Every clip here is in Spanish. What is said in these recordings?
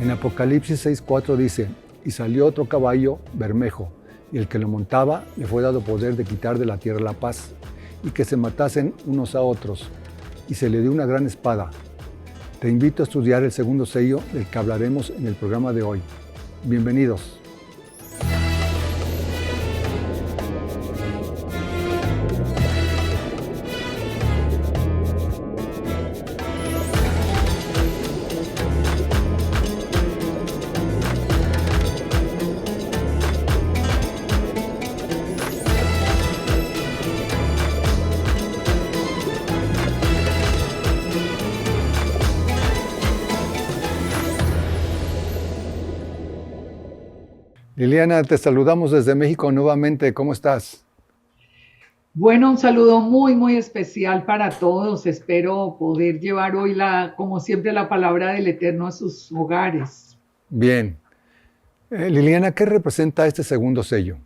En Apocalipsis 6:4 dice, y salió otro caballo bermejo, y el que lo montaba le fue dado poder de quitar de la tierra la paz, y que se matasen unos a otros, y se le dio una gran espada. Te invito a estudiar el segundo sello del que hablaremos en el programa de hoy. Bienvenidos. Liliana, te saludamos desde México nuevamente. ¿Cómo estás? Bueno, un saludo muy especial para todos. Espero poder llevar hoy, como siempre, la palabra del Eterno a sus hogares. Bien. Liliana, ¿qué representa este segundo sello?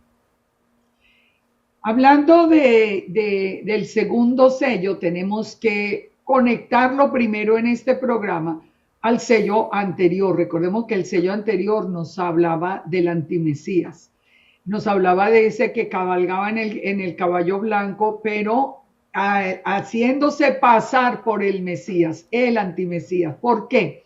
Hablando del segundo sello, tenemos que conectarlo primero en este programa al sello anterior. Recordemos que el sello anterior nos hablaba del antimesías. Nos hablaba de ese que cabalgaba en el caballo blanco, pero haciéndose pasar por el Mesías, el antimesías. ¿Por qué?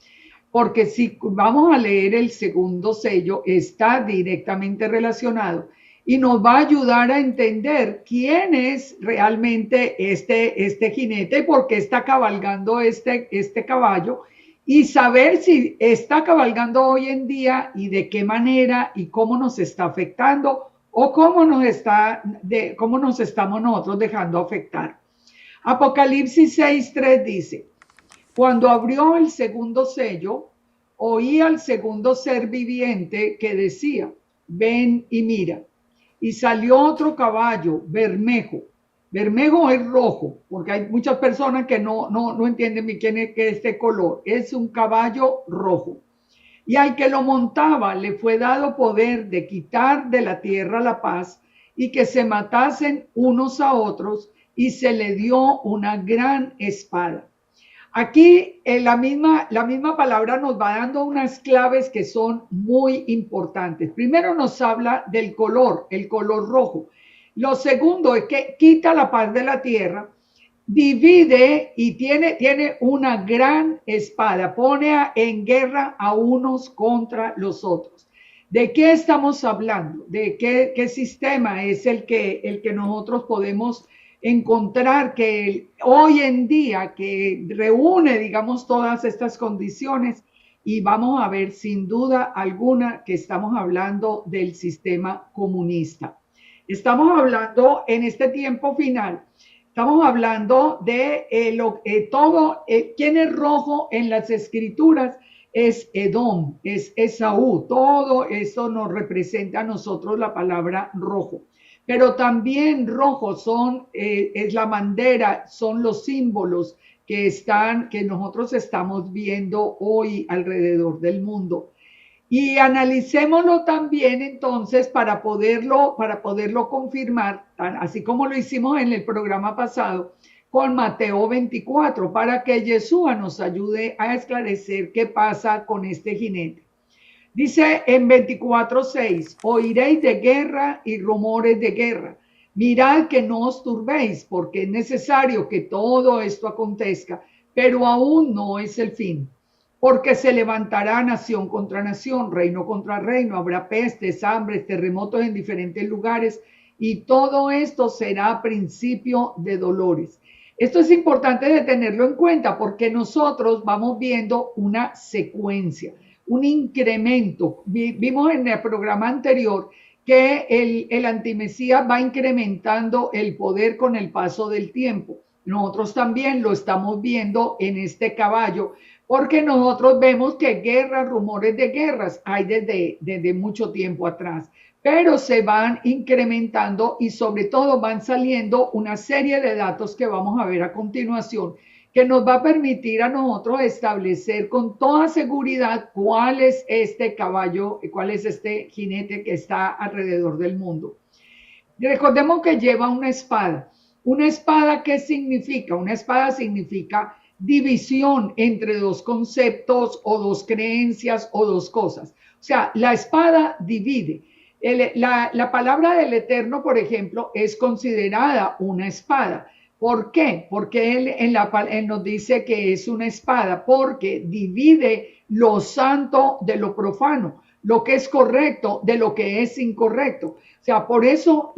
Porque si vamos a leer el segundo sello, está directamente relacionado y nos va a ayudar a entender quién es realmente este jinete y por qué está cabalgando este caballo y saber si está cabalgando hoy en día y de qué manera y cómo nos está afectando o cómo nos estamos nosotros dejando afectar. Apocalipsis 6:3 dice, cuando abrió el segundo sello, oí al segundo ser viviente que decía, ven y mira. Y salió otro caballo, bermejo. Bermejo es rojo, porque hay muchas personas que no entienden bien quién es este color. Es un caballo rojo. Y al que lo montaba le fue dado poder de quitar de la tierra la paz y que se matasen unos a otros y se le dio una gran espada. Aquí la misma palabra nos va dando unas claves que son muy importantes. Primero nos habla del color, el color rojo. Lo segundo es que quita la paz de la tierra, divide y tiene una gran espada, pone en guerra a unos contra los otros. ¿De qué estamos hablando? ¿De qué sistema es el que nosotros podemos encontrar que hoy en día que reúne, digamos, todas estas condiciones? Y vamos a ver sin duda alguna que estamos hablando del sistema comunista. Estamos hablando en este tiempo final, estamos hablando de quién es rojo en las escrituras. Es Edom, es Esaú, todo eso nos representa a nosotros la palabra rojo. Pero también rojo es la bandera, son los símbolos que nosotros estamos viendo hoy alrededor del mundo. Y analicémoslo también entonces para poderlo confirmar, así como lo hicimos en el programa pasado con Mateo 24, para que Yeshua nos ayude a esclarecer qué pasa con este jinete. Dice en 24:6, oiréis de guerra y rumores de guerra. Mirad que no os turbéis, porque es necesario que todo esto acontezca, pero aún no es el fin. Porque se levantará nación contra nación, reino contra reino, habrá pestes, hambres, terremotos en diferentes lugares, y todo esto será principio de dolores. Esto es importante de tenerlo en cuenta porque nosotros vamos viendo una secuencia, un incremento. Vimos en el programa anterior que el antimesías va incrementando el poder con el paso del tiempo. Nosotros también lo estamos viendo en este caballo, porque nosotros vemos que guerras, rumores de guerras hay desde mucho tiempo atrás, pero se van incrementando y sobre todo van saliendo una serie de datos que vamos a ver a continuación, que nos va a permitir a nosotros establecer con toda seguridad cuál es este caballo, cuál es este jinete que está alrededor del mundo. Recordemos que lleva una espada. ¿Una espada qué significa? Una espada significa división entre dos conceptos o dos creencias o dos cosas. O sea, la espada divide. La palabra del Eterno, por ejemplo, es considerada una espada. ¿Por qué? Porque él nos dice que es una espada, porque divide lo santo de lo profano, lo que es correcto de lo que es incorrecto. O sea, por eso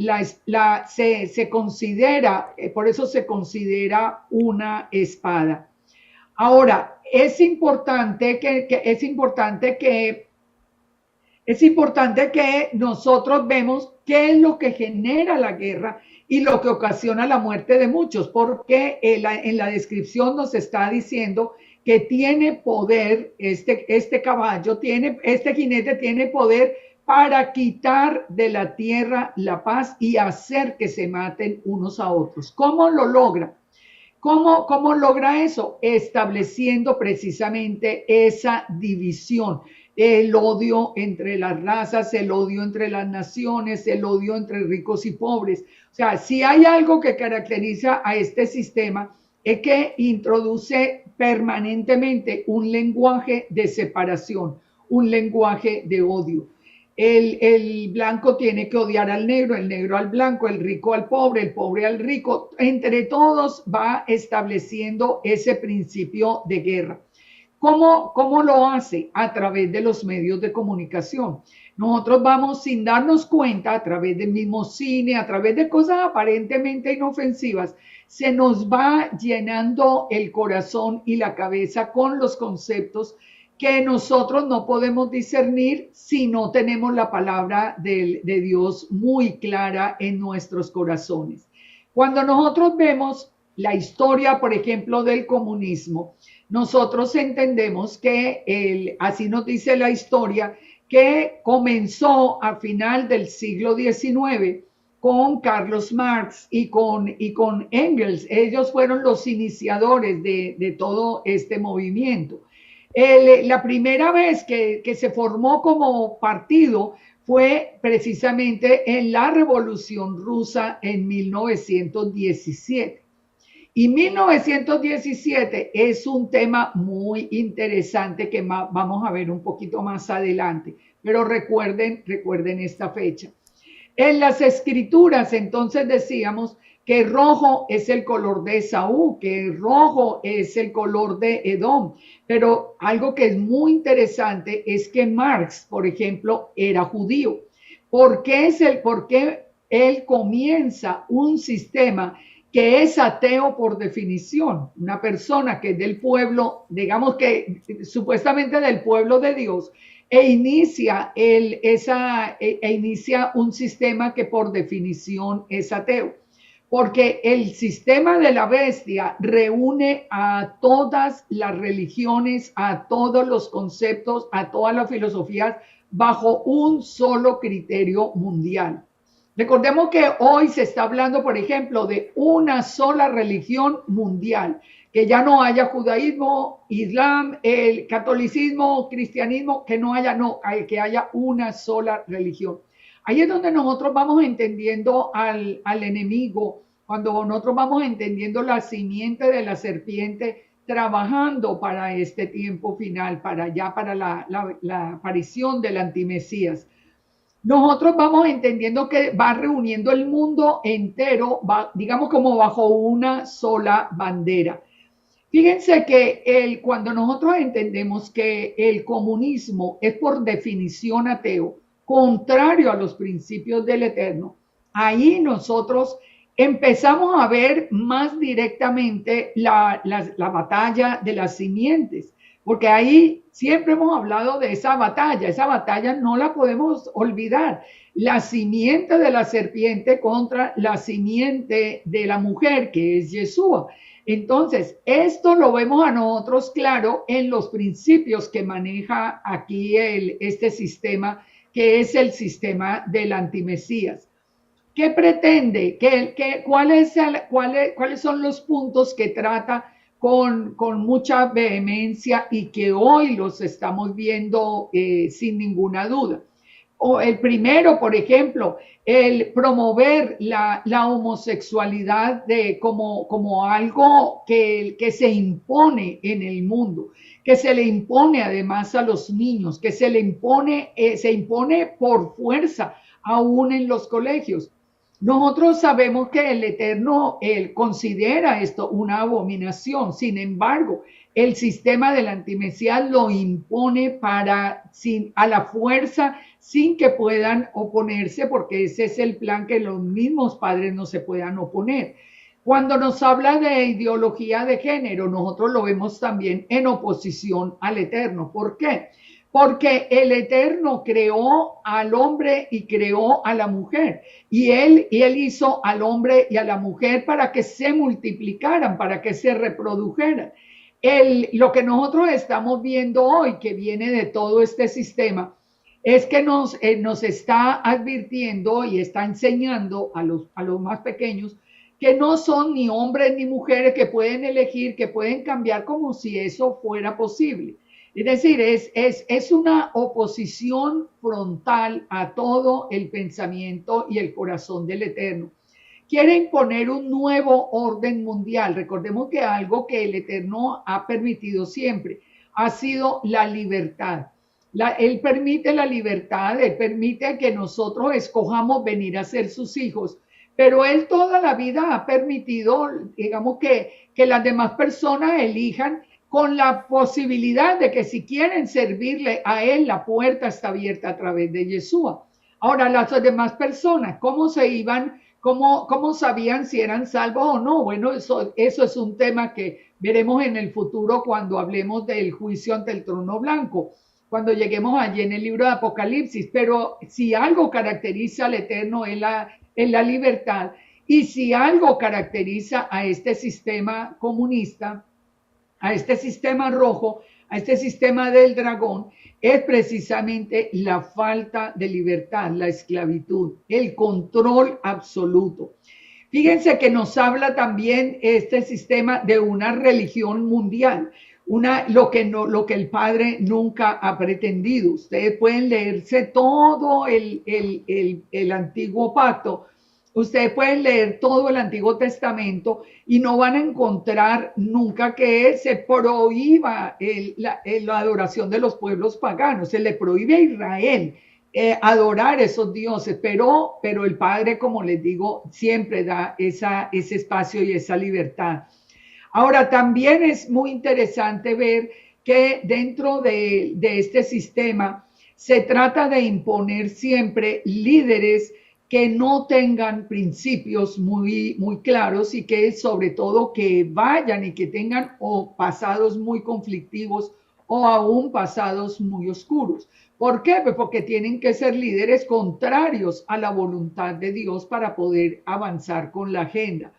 se considera, por eso se considera una espada. Ahora, es importante que nosotros vemos qué es lo que genera la guerra y lo que ocasiona la muerte de muchos, porque en la descripción nos está diciendo que tiene poder, este caballo, este jinete tiene poder para quitar de la tierra la paz y hacer que se maten unos a otros. ¿Cómo lo logra? ¿Cómo logra eso? Estableciendo precisamente esa división, el odio entre las razas, el odio entre las naciones, el odio entre ricos y pobres. O sea, si hay algo que caracteriza a este sistema es que introduce permanentemente un lenguaje de separación, un lenguaje de odio. El blanco tiene que odiar al negro, el negro al blanco, el rico al pobre, el pobre al rico. Entre todos va estableciendo ese principio de guerra. ¿Cómo lo hace? A través de los medios de comunicación. Nosotros vamos sin darnos cuenta, a través del mismo cine, a través de cosas aparentemente inofensivas, se nos va llenando el corazón y la cabeza con los conceptos que nosotros no podemos discernir si no tenemos la palabra de Dios muy clara en nuestros corazones. Cuando nosotros vemos la historia, por ejemplo, del comunismo, nosotros entendemos que, así nos dice la historia, que comenzó a final del siglo XIX con Carlos Marx y con Engels. Ellos fueron los iniciadores de todo este movimiento. La primera vez que se formó como partido fue precisamente en la Revolución Rusa en 1917. Y 1917 es un tema muy interesante que vamos a ver un poquito más adelante, pero recuerden esta fecha. En las escrituras entonces decíamos que rojo es el color de Esaú, que rojo es el color de Edom. Pero algo que es muy interesante es que Marx, por ejemplo, era judío. ¿Por qué él comienza un sistema que es ateo por definición? Una persona que es del pueblo, digamos que supuestamente del pueblo de Dios, inicia un sistema que por definición es ateo. Porque el sistema de la bestia reúne a todas las religiones, a todos los conceptos, a todas las filosofías bajo un solo criterio mundial. Recordemos que hoy se está hablando, por ejemplo, de una sola religión mundial, que ya no haya judaísmo, islam, el catolicismo, cristianismo, que haya una sola religión. Ahí es donde nosotros vamos entendiendo al enemigo, cuando nosotros vamos entendiendo la simiente de la serpiente trabajando para este tiempo final, para la aparición del antimesías. Nosotros vamos entendiendo que va reuniendo el mundo entero, digamos como bajo una sola bandera. Fíjense que cuando nosotros entendemos que el comunismo es por definición ateo, contrario a los principios del Eterno, ahí nosotros empezamos a ver más directamente la batalla de las simientes, porque ahí siempre hemos hablado de esa batalla no la podemos olvidar, la simiente de la serpiente contra la simiente de la mujer, que es Yeshua. Entonces, esto lo vemos a nosotros claro en los principios que maneja aquí este sistema, que es el sistema del antimesías. ¿Qué pretende? ¿Cuáles son los puntos que trata con mucha vehemencia y que hoy los estamos viendo sin ninguna duda? O el primero, por ejemplo, el promover la homosexualidad como algo que se impone en el mundo, que se le impone además a los niños, que se impone por fuerza aún en los colegios. Nosotros sabemos que el Eterno él considera esto una abominación. Sin embargo, el sistema del antimesías lo impone a la fuerza sin que puedan oponerse, porque ese es el plan, que los mismos padres no se puedan oponer. Cuando nos habla de ideología de género, nosotros lo vemos también en oposición al Eterno. ¿Por qué? Porque el Eterno creó al hombre y creó a la mujer. Y él hizo al hombre y a la mujer para que se multiplicaran, para que se reprodujeran. Lo que nosotros estamos viendo hoy, que viene de todo este sistema, es que nos está advirtiendo y está enseñando a los más pequeños que no son ni hombres ni mujeres, que pueden elegir, que pueden cambiar, como si eso fuera posible. Es decir, es una oposición frontal a todo el pensamiento y el corazón del Eterno. Quiere imponer un nuevo orden mundial. Recordemos que algo que el Eterno ha permitido siempre ha sido la libertad. Él permite la libertad, Él permite que nosotros escojamos venir a ser sus hijos, pero Él toda la vida ha permitido, digamos, que las demás personas elijan, con la posibilidad de que si quieren servirle a Él, la puerta está abierta a través de Yeshua. Ahora, las demás personas, ¿cómo se iban? ¿Cómo sabían si eran salvos o no? Bueno, eso es un tema que veremos en el futuro cuando hablemos del juicio ante el trono blanco, cuando lleguemos allí en el libro de Apocalipsis. Pero si algo caracteriza al Eterno es la libertad, y si algo caracteriza a este sistema comunista, a este sistema rojo, a este sistema del dragón, es precisamente la falta de libertad, la esclavitud, el control absoluto. Fíjense que nos habla también este sistema de una religión mundial, lo que el Padre nunca ha pretendido. Ustedes pueden leerse todo el antiguo pacto. Ustedes pueden leer todo el Antiguo Testamento y no van a encontrar nunca que se prohíba la adoración de los pueblos paganos. Se le prohíbe a Israel adorar esos dioses, pero el Padre, como les digo, siempre da ese espacio y esa libertad. Ahora, también es muy interesante ver que dentro de este sistema se trata de imponer siempre líderes que no tengan principios muy claros, y que sobre todo que vayan y que tengan o pasados muy conflictivos o aún pasados muy oscuros. ¿Por qué? Pues porque tienen que ser líderes contrarios a la voluntad de Dios para poder avanzar con la agenda.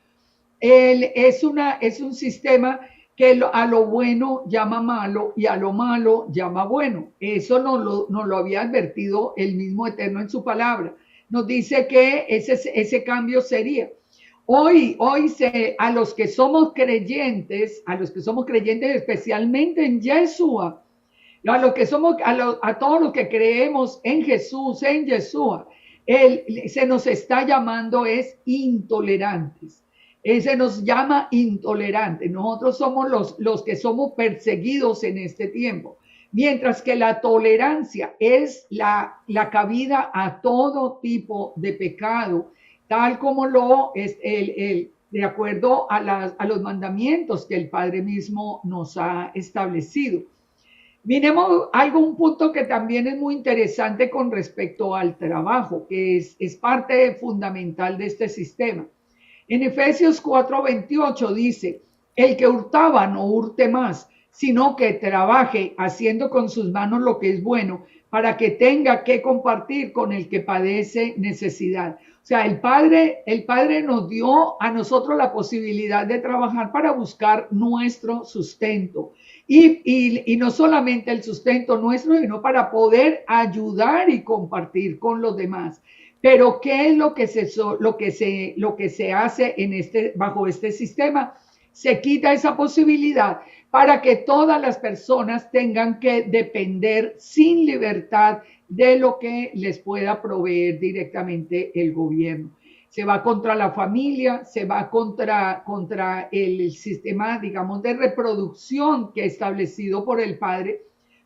Es un sistema que a lo bueno llama malo y a lo malo llama bueno. Eso nos lo había advertido el mismo Eterno en su palabra. Nos dice que ese cambio sería. Hoy a los que somos creyentes, especialmente en Yeshua, a todos los que creemos en Jesús, en Yeshua, se nos está llamando intolerantes. Se nos llama intolerantes. Nosotros somos los que somos perseguidos en este tiempo. Mientras que la tolerancia es la cabida a todo tipo de pecado, tal como lo es de acuerdo a los mandamientos que el Padre mismo nos ha establecido. Miremos un punto que también es muy interesante con respecto al trabajo, que es parte fundamental de este sistema. En Efesios 4:28 dice: el que hurtaba no hurte más, sino que trabaje haciendo con sus manos lo que es bueno, para que tenga que compartir con el que padece necesidad. O sea, el Padre nos dio a nosotros la posibilidad de trabajar para buscar nuestro sustento. Y no solamente el sustento nuestro, sino para poder ayudar y compartir con los demás. Pero ¿qué es lo que se hace bajo este sistema? se quita esa posibilidad para que todas las personas tengan que depender sin libertad de lo que les pueda proveer directamente el gobierno. Se va contra la familia, se va contra el sistema, digamos, de reproducción que establecido por el padre,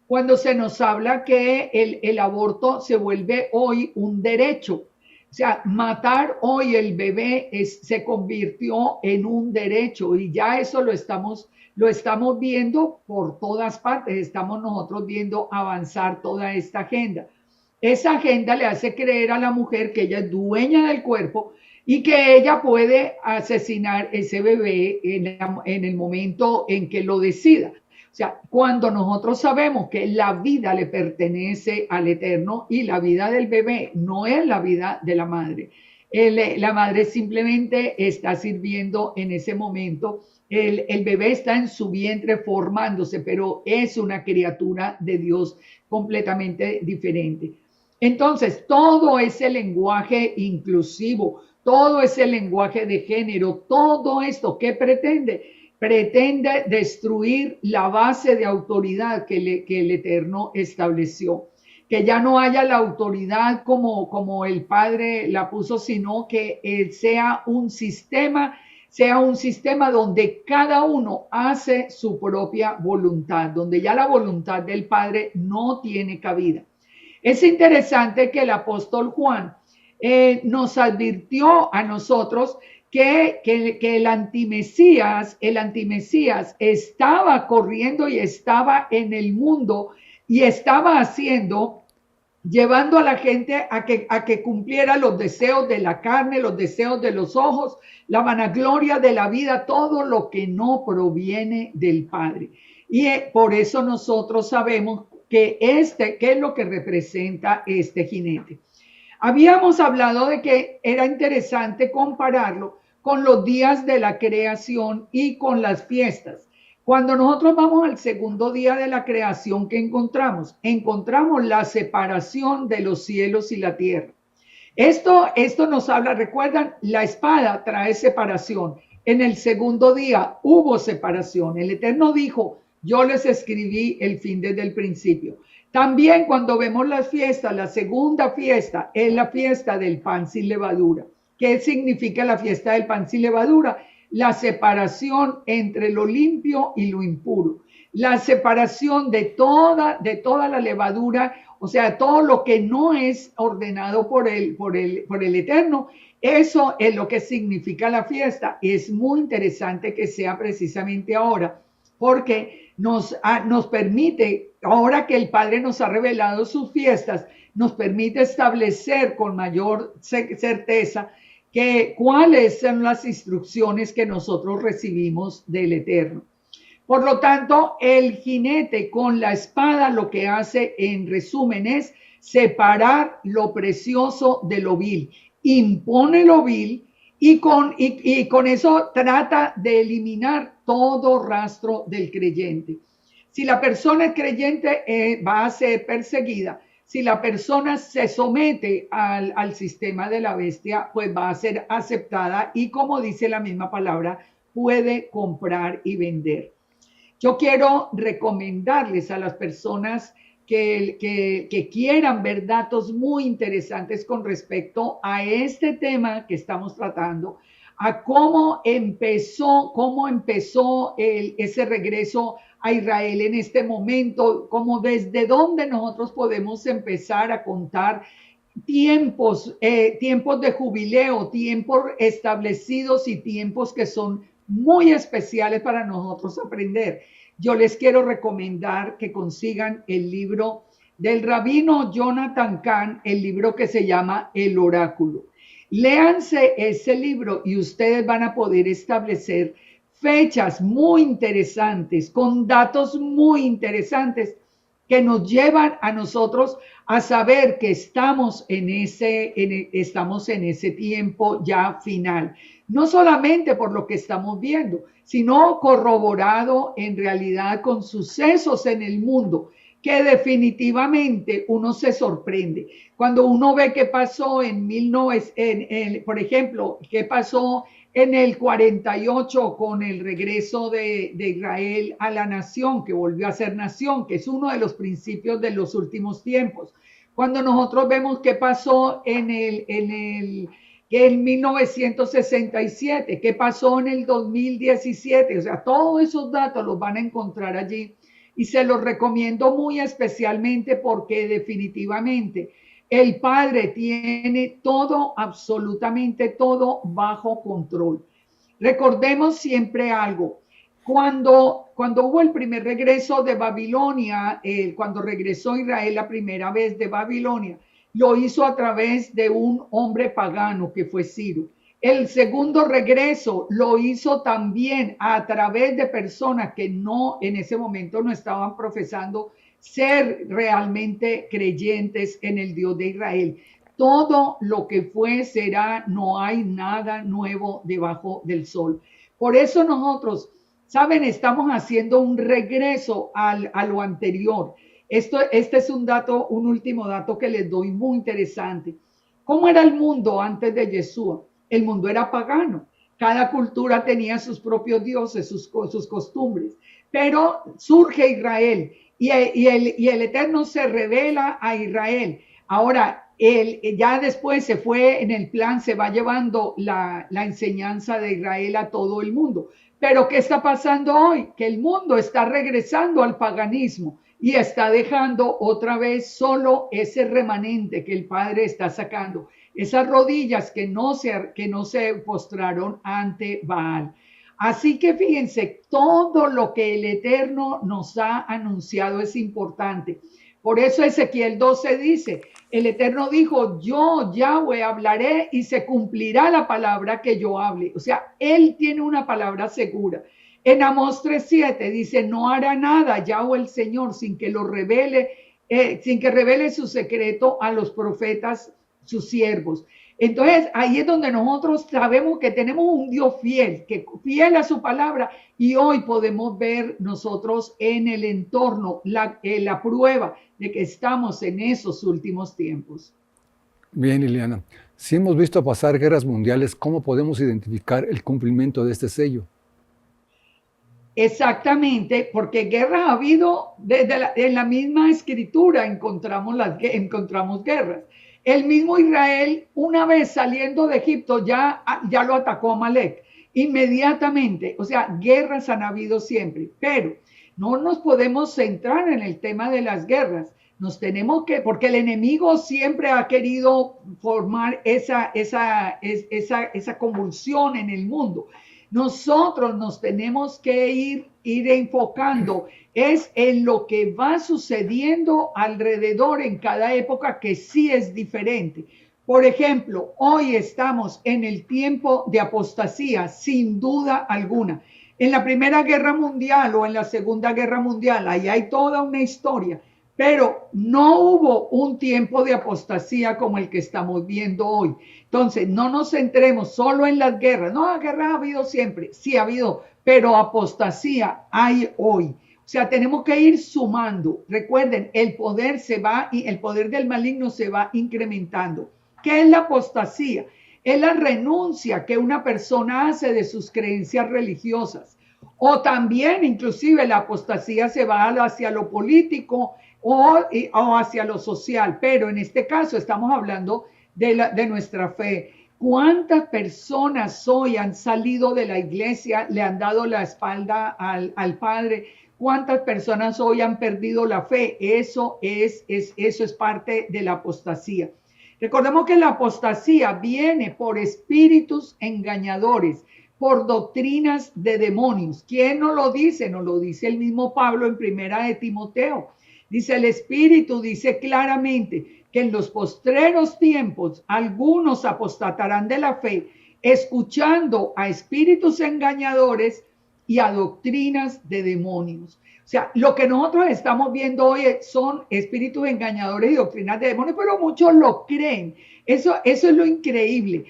cuando se nos habla que el aborto se vuelve hoy un derecho. O sea, matar hoy el bebé se convirtió en un derecho y ya eso lo estamos viendo por todas partes. Estamos nosotros viendo avanzar toda esta agenda. Esa agenda le hace creer a la mujer que ella es dueña del cuerpo y que ella puede asesinar ese bebé en el momento en que lo decida. O sea, cuando nosotros sabemos que la vida le pertenece al Eterno y la vida del bebé no es la vida de la madre. La madre simplemente está sirviendo en ese momento. El bebé está en su vientre formándose, pero es una criatura de Dios completamente diferente. Entonces, todo ese lenguaje inclusivo, todo ese lenguaje de género, todo esto, ¿qué pretende? Pretende destruir la base de autoridad que el Eterno estableció. Que ya no haya la autoridad como el Padre la puso, sino que sea un sistema donde cada uno hace su propia voluntad, donde ya la voluntad del Padre no tiene cabida. Es interesante que el apóstol Juan nos advirtió a nosotros que el antimesías estaba corriendo y estaba en el mundo y estaba llevando a la gente a que cumpliera los deseos de la carne, los deseos de los ojos, la vanagloria de la vida, todo lo que no proviene del Padre. Y por eso nosotros sabemos qué es lo que representa este jinete. Habíamos hablado de que era interesante compararlo con los días de la creación y con las fiestas. Cuando nosotros vamos al segundo día de la creación, ¿qué encontramos? Encontramos la separación de los cielos y la tierra. Esto nos habla, recuerdan, la espada trae separación. En el segundo día hubo separación. El Eterno dijo, yo les escribí el fin desde el principio. También cuando vemos las fiestas, la segunda fiesta es la fiesta del pan sin levadura. ¿Qué significa la fiesta del pan sin levadura? La separación entre lo limpio y lo impuro. La separación de toda la levadura, o sea, todo lo que no es ordenado por el Eterno. Eso es lo que significa la fiesta. Es muy interesante que sea precisamente ahora, porque nos permite, ahora que el Padre nos ha revelado sus fiestas, nos permite establecer con mayor certeza cuáles son las instrucciones que nosotros recibimos del Eterno. Por lo tanto, el jinete con la espada lo que hace en resumen es separar lo precioso de lo vil, impone lo vil y con eso trata de eliminar todo rastro del creyente. Si la persona es creyente, va a ser perseguida. Si la persona se somete al sistema de la bestia, pues va a ser aceptada y, como dice la misma palabra, puede comprar y vender. Yo quiero recomendarles a las personas que quieran ver datos muy interesantes con respecto a este tema que estamos tratando, a cómo empezó ese regreso a Israel en este momento, como desde dónde nosotros podemos empezar a contar tiempos de jubileo, tiempos establecidos y tiempos que son muy especiales para nosotros aprender. Yo les quiero recomendar que consigan el libro del rabino Jonathan Cahn, el libro que se llama El Oráculo. Léanse ese libro y ustedes van a poder establecer fechas muy interesantes, con datos muy interesantes que nos llevan a nosotros a saber que estamos en ese tiempo ya final. No solamente por lo que estamos viendo, sino corroborado en realidad con sucesos en el mundo que definitivamente uno se sorprende. Cuando uno ve qué pasó por ejemplo, qué pasó en el 48 con el regreso de Israel a la nación, que volvió a ser nación, que es uno de los principios de los últimos tiempos. Cuando nosotros vemos qué pasó en 1967, qué pasó en el 2017, o sea, todos esos datos los van a encontrar allí y se los recomiendo muy especialmente porque definitivamente el Padre tiene todo, absolutamente todo bajo control. Recordemos siempre algo. Cuando hubo el primer regreso de Babilonia, cuando regresó Israel la primera vez de Babilonia, lo hizo a través de un hombre pagano que fue Ciro. El segundo regreso lo hizo también a través de personas que no, en ese momento no estaban profesando ser realmente creyentes en el Dios de Israel. Todo lo que fue será, no hay nada nuevo debajo del sol. Por eso nosotros, saben, estamos haciendo un regreso a lo anterior. Este es un dato, un último dato que les doy muy interesante. ¿Cómo era el mundo antes de Yeshua? El mundo era pagano. Cada cultura tenía sus propios dioses, sus costumbres. Pero surge Israel y el Eterno se revela a Israel. Ahora, ya después se fue en el plan, se va llevando la enseñanza de Israel a todo el mundo. Pero ¿qué está pasando hoy? Que el mundo está regresando al paganismo y está dejando otra vez solo ese remanente que el Padre está sacando, esas rodillas que no se postraron ante Baal. Así que fíjense, todo lo que el Eterno nos ha anunciado es importante. Por eso Ezequiel 12 dice, el Eterno dijo, yo Yahweh hablaré y se cumplirá la palabra que yo hable. O sea, Él tiene una palabra segura. En Amós 3:7 dice, no hará nada Yahweh el Señor sin que lo revele, sin que revele su secreto a los profetas, sus siervos. Entonces, ahí es donde nosotros sabemos que tenemos un Dios fiel, que fiel a su palabra, y hoy podemos ver nosotros en el entorno la prueba de que estamos en esos últimos tiempos. Bien, Liliana, si hemos visto pasar guerras mundiales, ¿cómo podemos identificar el cumplimiento de este sello? Exactamente, porque guerras ha habido, en la misma escritura encontramos guerras. El mismo Israel, una vez saliendo de Egipto, ya lo atacó Amalek inmediatamente. O sea, guerras han habido siempre, pero no nos podemos centrar en el tema de las guerras. Nos tenemos que, porque el enemigo siempre ha querido formar esa convulsión en el mundo. Nosotros nos tenemos que ir enfocando es en lo que va sucediendo alrededor en cada época, que sí es diferente. Por ejemplo, hoy estamos en el tiempo de apostasía, sin duda alguna. En la Primera Guerra Mundial o en la Segunda Guerra Mundial, ahí hay toda una historia, pero no hubo un tiempo de apostasía como el que estamos viendo hoy. Entonces, no nos centremos solo en las guerras. No, guerras ha habido siempre, sí ha habido, pero apostasía hay hoy. O sea, tenemos que ir sumando. Recuerden, el poder del maligno se va incrementando. ¿Qué es la apostasía? Es la renuncia que una persona hace de sus creencias religiosas. O también, inclusive, la apostasía se va hacia lo político o hacia lo social. Pero en este caso estamos hablando de nuestra fe. ¿Cuántas personas hoy han salido de la iglesia, le han dado la espalda al Padre? ¿Cuántas personas hoy han perdido la fe? Eso es parte de la apostasía. Recordemos que la apostasía viene por espíritus engañadores, por doctrinas de demonios. ¿Quién nos lo dice? Nos lo dice el mismo Pablo en Primera de Timoteo. Dice, el Espíritu dice claramente que en los postreros tiempos algunos apostatarán de la fe, escuchando a espíritus engañadores y a doctrinas de demonios. O sea, lo que nosotros estamos viendo hoy son espíritus engañadores y doctrinas de demonios, pero muchos lo creen. Eso es lo increíble.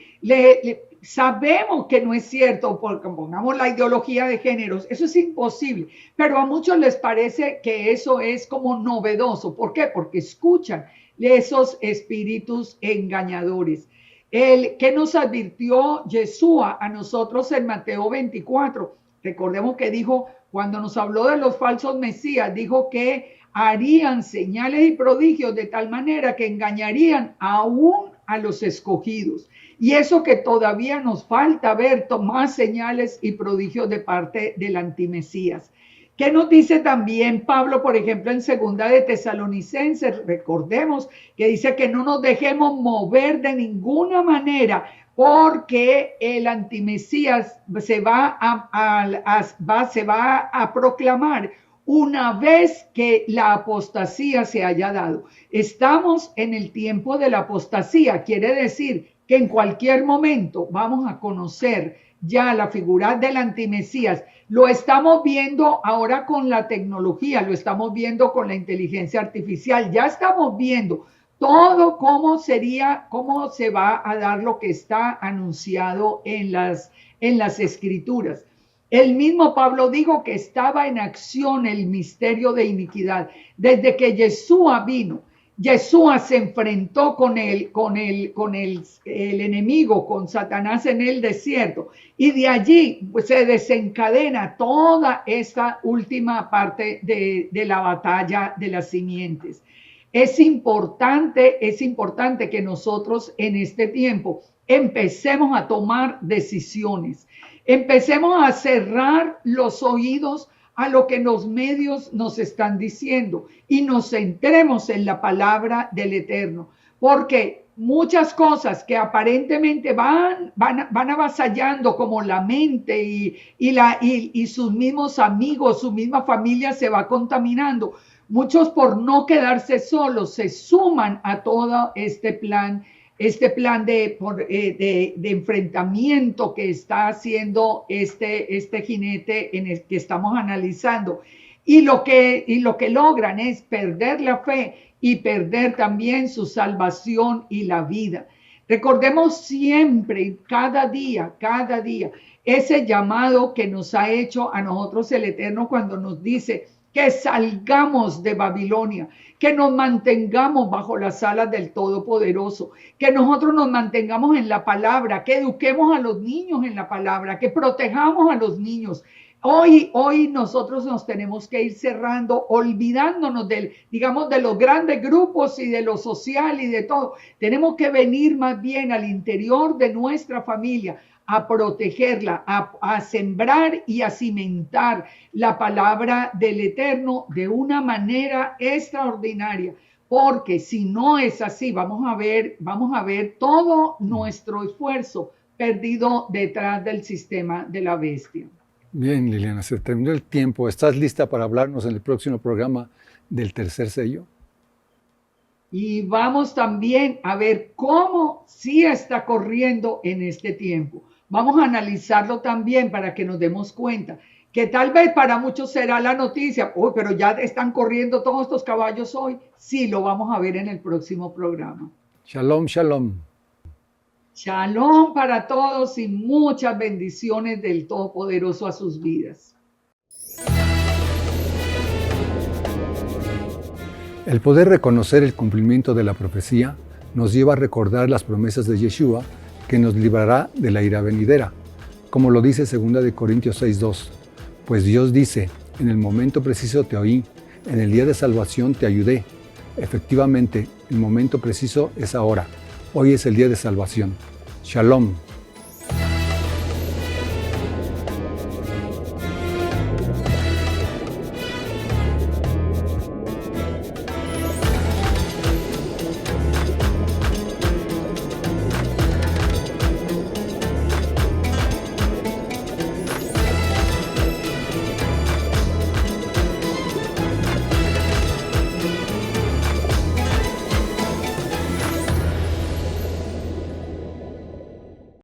Sabemos que no es cierto, porque pongamos la ideología de géneros, eso es imposible, pero a muchos les parece que eso es como novedoso. ¿Por qué? Porque escuchan esos espíritus engañadores. ¿Qué nos advirtió Yeshua a nosotros en Mateo 24? Recordemos que dijo, cuando nos habló de los falsos mesías, dijo que harían señales y prodigios de tal manera que engañarían aún a los escogidos. Y eso que todavía nos falta ver, más señales y prodigios de parte del antimesías. ¿Qué nos dice también Pablo, por ejemplo, en segunda de Tesalonicenses? Recordemos que dice que no nos dejemos mover de ninguna manera, porque el antimesías se va a proclamar una vez que la apostasía se haya dado. Estamos en el tiempo de la apostasía, quiere decir que en cualquier momento vamos a conocer ya la figura del antimesías. Lo estamos viendo ahora con la tecnología, lo estamos viendo con la inteligencia artificial, ya estamos viendo todo cómo se va a dar lo que está anunciado en las escrituras. El mismo Pablo dijo que estaba en acción el misterio de iniquidad. Desde que Yeshua vino, Yeshua se enfrentó con el enemigo, con Satanás en el desierto. Y de allí se desencadena toda esta última parte de la batalla de las simientes. Es importante que nosotros en este tiempo empecemos a tomar decisiones. Empecemos a cerrar los oídos a lo que los medios nos están diciendo y nos centremos en la palabra del Eterno, porque muchas cosas que aparentemente van avasallando como la mente y sus mismos amigos, su misma familia se va contaminando. Muchos, por no quedarse solos, se suman a todo este plan de enfrentamiento que está haciendo este jinete en el que estamos analizando. Y lo que logran es perder la fe y perder también su salvación y la vida. Recordemos siempre, cada día, ese llamado que nos ha hecho a nosotros el Eterno cuando nos dice que salgamos de Babilonia, que nos mantengamos bajo las alas del Todopoderoso, que nosotros nos mantengamos en la palabra, que eduquemos a los niños en la palabra, que protejamos a los niños. Hoy nosotros nos tenemos que ir cerrando, olvidándonos de los grandes grupos y de lo social y de todo. Tenemos que venir más bien al interior de nuestra familia, a protegerla, a sembrar y a cimentar la palabra del Eterno de una manera extraordinaria, porque si no es así, vamos a ver todo nuestro esfuerzo perdido detrás del sistema de la bestia. Bien, Liliana, se terminó el tiempo. ¿Estás lista para hablarnos en el próximo programa del tercer sello? Y vamos también a ver cómo sí está corriendo en este tiempo. Vamos a analizarlo también para que nos demos cuenta que tal vez para muchos será la noticia, pero ya están corriendo todos estos caballos hoy. Sí, lo vamos a ver en el próximo programa. Shalom, shalom. Shalom para todos y muchas bendiciones del Todopoderoso a sus vidas. El poder reconocer el cumplimiento de la profecía nos lleva a recordar las promesas de Yeshua que nos librará de la ira venidera, como lo dice 2 Corintios 6:2. Pues Dios dice, en el momento preciso te oí, en el día de salvación te ayudé. Efectivamente, el momento preciso es ahora. Hoy es el día de salvación. Shalom.